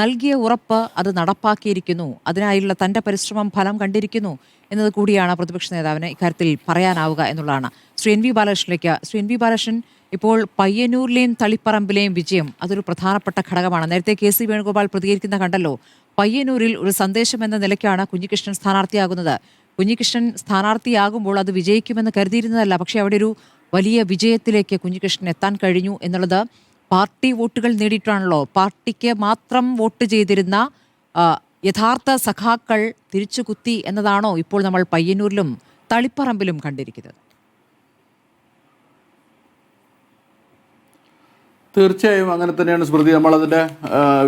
നൽകിയ ഉറപ്പ് അത് നടപ്പാക്കിയിരിക്കുന്നു, അതിനായുള്ള തന്റെ പരിശ്രമം ഫലം കണ്ടിരിക്കുന്നു എന്നത് കൂടിയാണ് പ്രതിപക്ഷ നേതാവിന് ഇക്കാര്യത്തിൽ പറയാനാവുക എന്നുള്ളതാണ്. ശ്രീ എൻ വി ബാലകൃഷ്ണനിലേക്ക്. ശ്രീ എൻ വി ബാലകൃഷ്ണൻ, ഇപ്പോൾ പയ്യന്നൂരിലെയും തളിപ്പറമ്പിലെയും വിജയം അതൊരു പ്രധാനപ്പെട്ട ഘടകമാണ്. നേരത്തെ കെ സി വേണുഗോപാൽ പ്രതികരിക്കുന്ന കണ്ടല്ലോ. പയ്യന്നൂരിൽ ഒരു സന്ദേശം എന്ന നിലയ്ക്കാണ് കുഞ്ഞികൃഷ്ണൻ സ്ഥാനാർത്ഥിയാകുന്നത്. കുഞ്ഞികൃഷ്ണൻ സ്ഥാനാർത്ഥിയാകുമ്പോൾ അത് വിജയിക്കുമെന്ന് കരുതിയിരുന്നതല്ല. പക്ഷേ അവിടെ ഒരു വലിയ വിജയത്തിലേക്ക് കുഞ്ഞികൃഷ്ണൻ എത്താൻ കഴിഞ്ഞു എന്നുള്ളത് പാർട്ടി വോട്ടുകൾ നേടിയിട്ടാണല്ലോ. പാർട്ടിക്ക് മാത്രം വോട്ട് ചെയ്തിരുന്ന യഥാർത്ഥ സഖാക്കൾ തിരിച്ചു കുത്തി എന്നതാണോ ഇപ്പോൾ നമ്മൾ പയ്യന്നൂരിലും തളിപ്പറമ്പിലും കണ്ടിരിക്കുന്നത്? തീർച്ചയായും അങ്ങനെ തന്നെയാണ് സ്മൃതി. നമ്മളതിൻ്റെ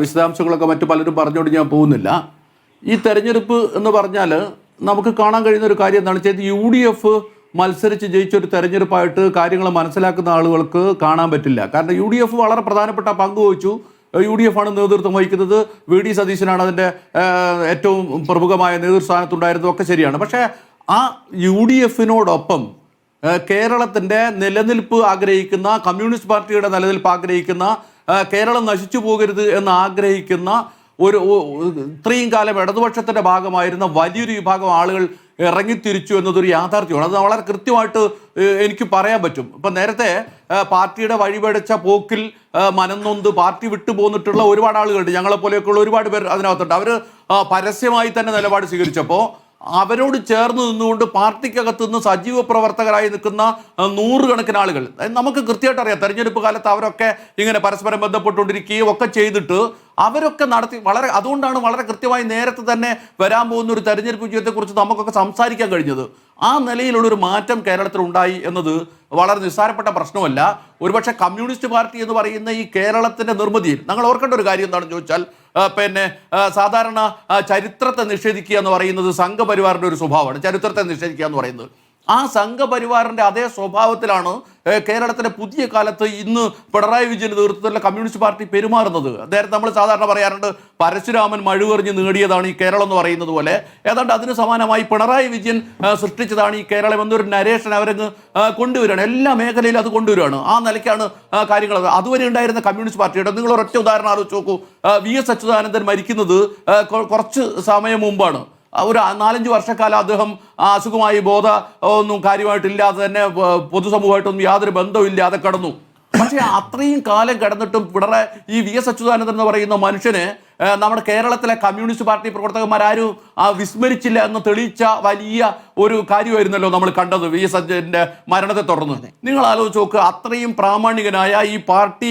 വിശദാംശങ്ങളൊക്കെ മറ്റു പലരും പറഞ്ഞുകൊണ്ട് ഞാൻ പോകുന്നില്ല. ഈ തെരഞ്ഞെടുപ്പ് എന്ന് പറഞ്ഞാൽ നമുക്ക് കാണാൻ കഴിയുന്ന ഒരു കാര്യം എന്താണെന്ന് വെച്ചാൽ UDF മത്സരിച്ച് ജയിച്ചൊരു തെരഞ്ഞെടുപ്പായിട്ട് കാര്യങ്ങൾ മനസ്സിലാക്കുന്ന ആളുകൾക്ക് കാണാൻ പറ്റില്ല. കാരണം UDF വളരെ പ്രധാനപ്പെട്ട പങ്ക് വഹിച്ചു. UDF ആണ് നേതൃത്വം വഹിക്കുന്നത്. VD സതീശനാണ് അതിൻ്റെ ഏറ്റവും പ്രമുഖമായ നേതൃസ്ഥാനത്തുണ്ടായിരുന്നത്. ഒക്കെ ശരിയാണ്. പക്ഷേ ആ UDFനോടൊപ്പം കേരളത്തിൻ്റെ നിലനിൽപ്പ് ആഗ്രഹിക്കുന്ന, കമ്മ്യൂണിസ്റ്റ് പാർട്ടിയുടെ നിലനിൽപ്പ് ആഗ്രഹിക്കുന്ന, കേരളം നശിച്ചു പോകരുത് എന്ന് ആഗ്രഹിക്കുന്ന ഇത്രയും കാലം ഇടതുപക്ഷത്തിൻ്റെ ഭാഗമായിരുന്ന വലിയൊരു വിഭാഗം ആളുകൾ ഇറങ്ങിത്തിരിച്ചു എന്നതൊരു യാഥാർത്ഥ്യമാണ്. അത് വളരെ കൃത്യമായിട്ട് എനിക്ക് പറയാൻ പറ്റും. ഇപ്പം നേരത്തെ പാർട്ടിയുടെ വഴിപടിച്ച പോക്കിൽ മനംനൊന്ത് പാർട്ടി വിട്ടു പോന്നിട്ടുള്ള ഒരുപാട് ആളുകളുണ്ട്. ഞങ്ങളെപ്പോലെയൊക്കെയുള്ള ഒരുപാട് പേർ അതിനകത്തുണ്ട്. അവർ പരസ്യമായി തന്നെ നിലപാട് സ്വീകരിച്ചപ്പോൾ അവരോട് ചേർന്ന് നിന്നുകൊണ്ട് പാർട്ടിക്കകത്ത് നിന്ന് സജീവ പ്രവർത്തകരായി നിൽക്കുന്ന നൂറുകണക്കിന് ആളുകൾ നമുക്ക് കൃത്യമായിട്ട് അറിയാം. തെരഞ്ഞെടുപ്പ് കാലത്ത് അവരൊക്കെ ഇങ്ങനെ പരസ്പരം ബന്ധപ്പെട്ടുകൊണ്ടിരിക്കുകയും ഒക്കെ ചെയ്തിട്ട് അവരൊക്കെ നടത്തി അതുകൊണ്ടാണ് വളരെ കൃത്യമായി നേരത്തെ തന്നെ വരാൻ പോകുന്ന ഒരു തെരഞ്ഞെടുപ്പ് വിജയത്തെക്കുറിച്ച് നമുക്കൊക്കെ സംസാരിക്കാൻ കഴിഞ്ഞത്. ആ നിലയിലുള്ളൊരു മാറ്റം കേരളത്തിൽ ഉണ്ടായി എന്നത് വളരെ നിസ്സാരപ്പെട്ട പ്രശ്നമല്ല. ഒരുപക്ഷെ കമ്മ്യൂണിസ്റ്റ് പാർട്ടി എന്ന് പറയുന്ന ഈ കേരളത്തിൻ്റെ നിർമ്മിതിയിൽ ഞങ്ങൾ ഓർക്കേണ്ട ഒരു കാര്യം എന്താണെന്ന് ചോദിച്ചാൽ, സാധാരണ ചരിത്രത്തെ നിഷേധിക്കുക എന്ന് പറയുന്നത് സംഘപരിവാറിൻ്റെ ഒരു സ്വഭാവമാണ്. ചരിത്രത്തെ നിഷേധിക്കുക എന്ന് പറയുന്നത് ആ സംഘപരിവാറിൻ്റെ അതേ സ്വഭാവത്തിലാണ് കേരളത്തിലെ പുതിയ കാലത്ത് ഇന്ന് പിണറായി വിജയൻ്റെ നേതൃത്വത്തിലുള്ള കമ്മ്യൂണിസ്റ്റ് പാർട്ടി പെരുമാറുന്നത്. നേരത്തെ നമ്മൾ സാധാരണ പറയാറുണ്ട്, പരശുരാമൻ മഴുവെറിഞ്ഞ് നേടിയതാണ് ഈ കേരളം എന്ന് പറയുന്നത് പോലെ ഏതാണ്ട് അതിന് സമാനമായി പിണറായി വിജയൻ സൃഷ്ടിച്ചതാണ് ഈ കേരളം എന്നൊരു നരേഷൻ അവരങ്ങ് കൊണ്ടുവരികയാണ്. എല്ലാ മേഖലയിലും അത് കൊണ്ടുവരികയാണ്. ആ നിലയ്ക്കാണ് കാര്യങ്ങൾ. അതുവരെ ഉണ്ടായിരുന്ന കമ്മ്യൂണിസ്റ്റ് പാർട്ടിയുടെ നിങ്ങൾ ഒരൊറ്റ ഉദാഹരണം ആലോചിച്ച് നോക്കൂ. VS അച്യുതാനന്ദൻ മരിക്കുന്നത് കുറച്ച് സമയം മുമ്പാണ്. ഒരു 4-5 വർഷക്കാലം അദ്ദേഹം അസുഖമായി ഒന്നും കാര്യമായിട്ടില്ലാതെ തന്നെ പൊതുസമൂഹമായിട്ടൊന്നും യാതൊരു ബന്ധമില്ലാതെ കടന്നു. പക്ഷേ അത്രയും കാലം കിടന്നിട്ടും ഈ VS അച്യുതാനന്ദൻ എന്ന് പറയുന്ന മനുഷ്യനെ നമ്മുടെ കേരളത്തിലെ കമ്മ്യൂണിസ്റ്റ് പാർട്ടി പ്രവർത്തകന്മാരും വിസ്മരിച്ചില്ല എന്ന് തെളിയിച്ച വലിയ ഒരു കാര്യമായിരുന്നല്ലോ നമ്മൾ കണ്ടത് VS അച്യുതൻ്റെ മരണത്തെ തുടർന്ന്. നിങ്ങൾ ആലോചിച്ച് നോക്കുക, അത്രയും പ്രാമാണികനായ ഈ പാർട്ടി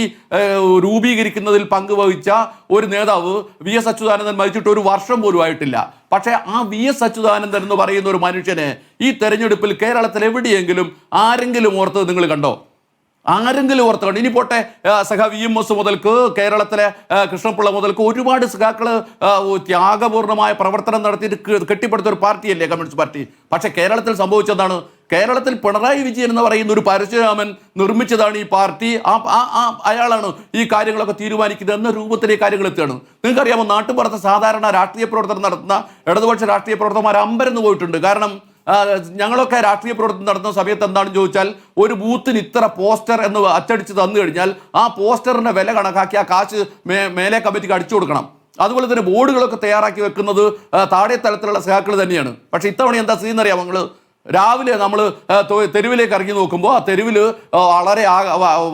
രൂപീകരിക്കുന്നതിൽ പങ്കുവഹിച്ച ഒരു നേതാവ് VS അച്യുതാനന്ദൻ മരിച്ചിട്ട് 1 വർഷം പോലും ആയിട്ടില്ല. പക്ഷേ ആ VS അച്യുതാനന്ദൻ എന്ന് പറയുന്ന ഒരു മനുഷ്യനെ ഈ തെരഞ്ഞെടുപ്പിൽ കേരളത്തിൽ എവിടെയെങ്കിലും ആരെങ്കിലും ഓർത്തത് നിങ്ങൾ കണ്ടോ? ആരെങ്കിലും ഓർത്തുകൊണ്ട് ഇനി പോട്ടെ, സഖ VMS മുതൽക്ക് കേരളത്തിലെ കൃഷ്ണപിള്ള മുതൽക്ക് ഒരുപാട് സഖാക്കൾ ത്യാഗപൂർണമായ പ്രവർത്തനം നടത്തിയിട്ട് കെട്ടിപ്പടുത്ത ഒരു പാർട്ടിയല്ലേ കമ്മ്യൂണിസ്റ്റ് പാർട്ടി. പക്ഷേ കേരളത്തിൽ സംഭവിച്ചതാണ്, കേരളത്തിൽ പിണറായി വിജയൻ എന്ന് പറയുന്ന ഒരു പരശുരാമൻ നിർമ്മിച്ചതാണ് ഈ പാർട്ടി. അയാളാണ് ഈ കാര്യങ്ങളൊക്കെ തീരുമാനിക്കുന്നത് എന്ന രൂപത്തിലേക്ക് കാര്യങ്ങൾ എത്തുകയാണ്. നിങ്ങൾക്കറിയാമോ, നാട്ടുപുറത്ത് സാധാരണ രാഷ്ട്രീയ പ്രവർത്തനം നടത്തുന്ന ഇടതുപക്ഷ രാഷ്ട്രീയ പ്രവർത്തകന്മാർ അമ്പരന്ന് പോയിട്ടുണ്ട്. കാരണം ഞങ്ങളൊക്കെ രാഷ്ട്രീയ പ്രവർത്തനം നടത്തുന്ന സമയത്ത് എന്താണെന്ന് ചോദിച്ചാൽ, ഒരു ബൂത്തിന് ഇത്ര പോസ്റ്റർ എന്ന് അച്ചടിച്ച് തന്നു കഴിഞ്ഞാൽ ആ പോസ്റ്ററിൻ്റെ വില കണക്കാക്കി ആ കാശ് മേലെ കമ്മിറ്റിക്ക് അടിച്ചു കൊടുക്കണം. അതുപോലെ തന്നെ ബോർഡുകളൊക്കെ തയ്യാറാക്കി വെക്കുന്നത് താഴെ തലത്തിലുള്ള സഹാക്കൾ തന്നെയാണ്. പക്ഷേ ഇത്തവണ എന്താ സ്ഥിതി എന്നറിയാം. നിങ്ങൾ രാവിലെ നമ്മൾ തെരുവിലേക്ക് ഇറങ്ങി നോക്കുമ്പോൾ ആ തെരുവിൽ വളരെ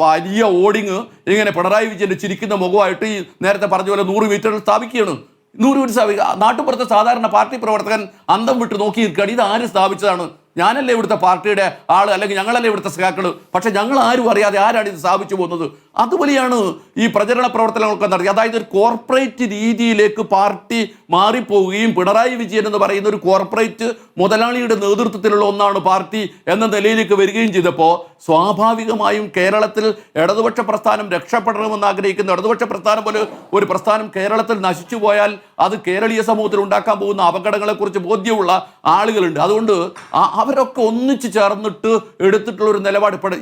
വലിയ ഓർഡിങ് ഇങ്ങനെ പിണറായി വിജയൻ്റെ ചിരിക്കുന്ന മുഖമായിട്ട് ഈ നേരത്തെ പറഞ്ഞ പോലെ 100 മീറ്ററിൽ സ്ഥാപിക്കുകയാണ്. 100 മീറ്റർ സ്ഥാപിക്കുക. നാട്ടുപുറത്തെ സാധാരണ പാർട്ടി പ്രവർത്തകൻ അന്തം വിട്ട് നോക്കി നിൽക്കുകയാണ്. ഇത് ആര് സ്ഥാപിച്ചതാണ്? ഞാനല്ലേ ഇവിടുത്തെ പാർട്ടിയുടെ ആൾ, അല്ലെങ്കിൽ ഞങ്ങളല്ലേ ഇവിടുത്തെ സഖാക്കൾ. പക്ഷെ ഞങ്ങൾ ആരും അറിയാതെ ആരാണ് ഇത് സ്ഥാപിച്ചു പോകുന്നത്? അതുപോലെയാണ് ഈ പ്രചരണ പ്രവർത്തനങ്ങളൊക്കെ നടത്തി. അതായത് ഒരു കോർപ്പറേറ്റ് രീതിയിലേക്ക് പാർട്ടി മാറിപ്പോവുകയും പിണറായി വിജയൻ എന്ന് പറയുന്ന ഒരു കോർപ്പറേറ്റ് മുതലാളിയുടെ നേതൃത്വത്തിലുള്ള ഒന്നാണ് പാർട്ടി എന്ന നിലയിലേക്ക് വരികയും ചെയ്തപ്പോൾ സ്വാഭാവികമായും കേരളത്തിൽ ഇടതുപക്ഷ പ്രസ്ഥാനം രക്ഷപ്പെടണമെന്ന് ആഗ്രഹിക്കുന്ന ഇടതുപക്ഷ പ്രസ്ഥാനം പോലെ ഒരു പ്രസ്ഥാനം കേരളത്തിൽ നശിച്ചു പോയാൽ അത് കേരളീയ സമൂഹത്തിൽ ഉണ്ടാക്കാൻ പോകുന്ന അപകടങ്ങളെക്കുറിച്ച് ബോധ്യമുള്ള ആളുകളുണ്ട്. അതുകൊണ്ട് അവരൊക്കെ ഒന്നിച്ച് ചേർന്നിട്ട് എടുത്തിട്ടുള്ള ഒരു നിലപാട്. ഇപ്പോൾ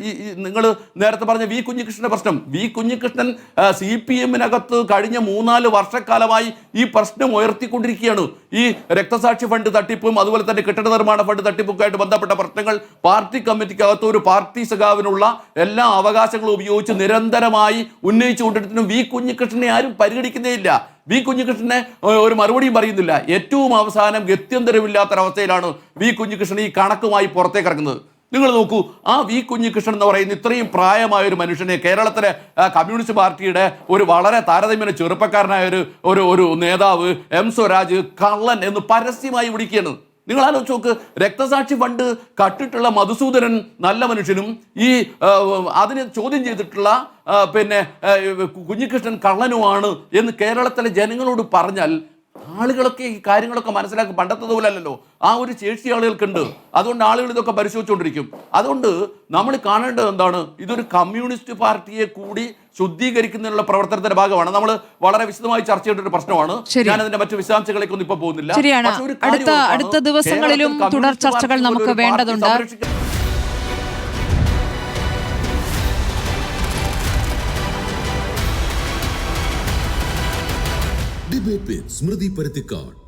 നിങ്ങൾ നേരത്തെ പറഞ്ഞ കുഞ്ഞികൃഷ്ണന്റെ പ്രശ്നം, കുഞ്ഞികൃഷ്ണൻ CPM-നകത്ത് കഴിഞ്ഞ 3-4 വർഷക്കാലമായി ഈ പ്രശ്നം ഉയർത്തിക്കൊണ്ടിരിക്കുകയാണ്. ഈ രക്തസാക്ഷി ഫണ്ട് തട്ടിപ്പും അതുപോലെ തന്നെ കെട്ടിട നിർമ്മാണ ഫണ്ട് തട്ടിപ്പുമായിട്ട് ബന്ധപ്പെട്ട പ്രശ്നങ്ങൾ പാർട്ടി കമ്മിറ്റിക്കകത്ത് ഒരു പാർട്ടി സഖാവിനുള്ള എല്ലാ അവകാശങ്ങളും ഉപയോഗിച്ച് നിരന്തരമായി ഉന്നയിച്ചുകൊണ്ടിരുന്നു. കുഞ്ഞികൃഷ്ണനെ ആരും പരിഗണിക്കുന്നേ ഇല്ല. വി കുഞ്ഞികൃഷ്ണനെ ഒരു മറുപടിയും പറയുന്നില്ല. ഏറ്റവും അവസാനം ഗത്യന്തരമില്ലാത്തൊരവസ്ഥയിലാണ് വി കുഞ്ഞികൃഷ്ണൻ ഈ കണക്കുമായി പുറത്തേക്ക് ഇറങ്ങുന്നത്. നിങ്ങൾ നോക്കൂ, ആ വി കുഞ്ഞികൃഷ്ണൻ എന്ന് പറയുന്ന ഇത്രയും പ്രായമായ ഒരു മനുഷ്യനെ കേരളത്തിലെ കമ്മ്യൂണിസ്റ്റ് പാർട്ടിയുടെ ഒരു വളരെ താരതമ്യേന ചെറുപ്പക്കാരനായ ഒരു നേതാവ് എം സ്വരാജ് കള്ളൻ എന്ന് പരസ്യമായി വിളിക്കുകയാണ്. നിങ്ങൾ ആലോചിച്ച് നോക്ക്, രക്തസാക്ഷി ഫണ്ട് കട്ടിട്ടുള്ള മധുസൂദനൻ നല്ല മനുഷ്യനും ഈ അതിനെ ചോദ്യം ചെയ്തിട്ടുള്ള കുഞ്ഞികൃഷ്ണൻ കള്ളനുമാണ് എന്ന് കേരളത്തിലെ ജനങ്ങളോട് പറഞ്ഞാൽ ആളുകളൊക്കെ ഈ കാര്യങ്ങളൊക്കെ മനസ്സിലാക്കി. പണ്ടത്തത് പോലല്ലോ, ആ ഒരു ശേഷി ആളുകൾക്കുണ്ട്. അതുകൊണ്ട് ആളുകൾ ഇതൊക്കെ പരിശോധിച്ചുകൊണ്ടിരിക്കും. അതുകൊണ്ട് നമ്മൾ കാണേണ്ടത് എന്താണ്, ഇതൊരു കമ്മ്യൂണിസ്റ്റ് പാർട്ടിയെ കൂടി ശുദ്ധീകരിക്കുന്നതിനുള്ള പ്രവർത്തനത്തിന്റെ ഭാഗമാണ്. നമ്മൾ വളരെ വിശദമായി ചർച്ച ചെയ്യേണ്ട ഒരു പ്രശ്നമാണ്. ഞാൻ അതിന്റെ മറ്റു വിശദാംശങ്ങളിലേക്ക് ഒന്നും ഇപ്പൊ പോകുന്നില്ല. ശരിയാണ്. അടുത്ത ദിവസങ്ങളിലും തുടർ ചർച്ചകൾ നമുക്ക് വേണ്ടതുണ്ട്. ഡിബേറ്റ് വിത്ത് സ്മൃതി പരുത്തിക്കാട്.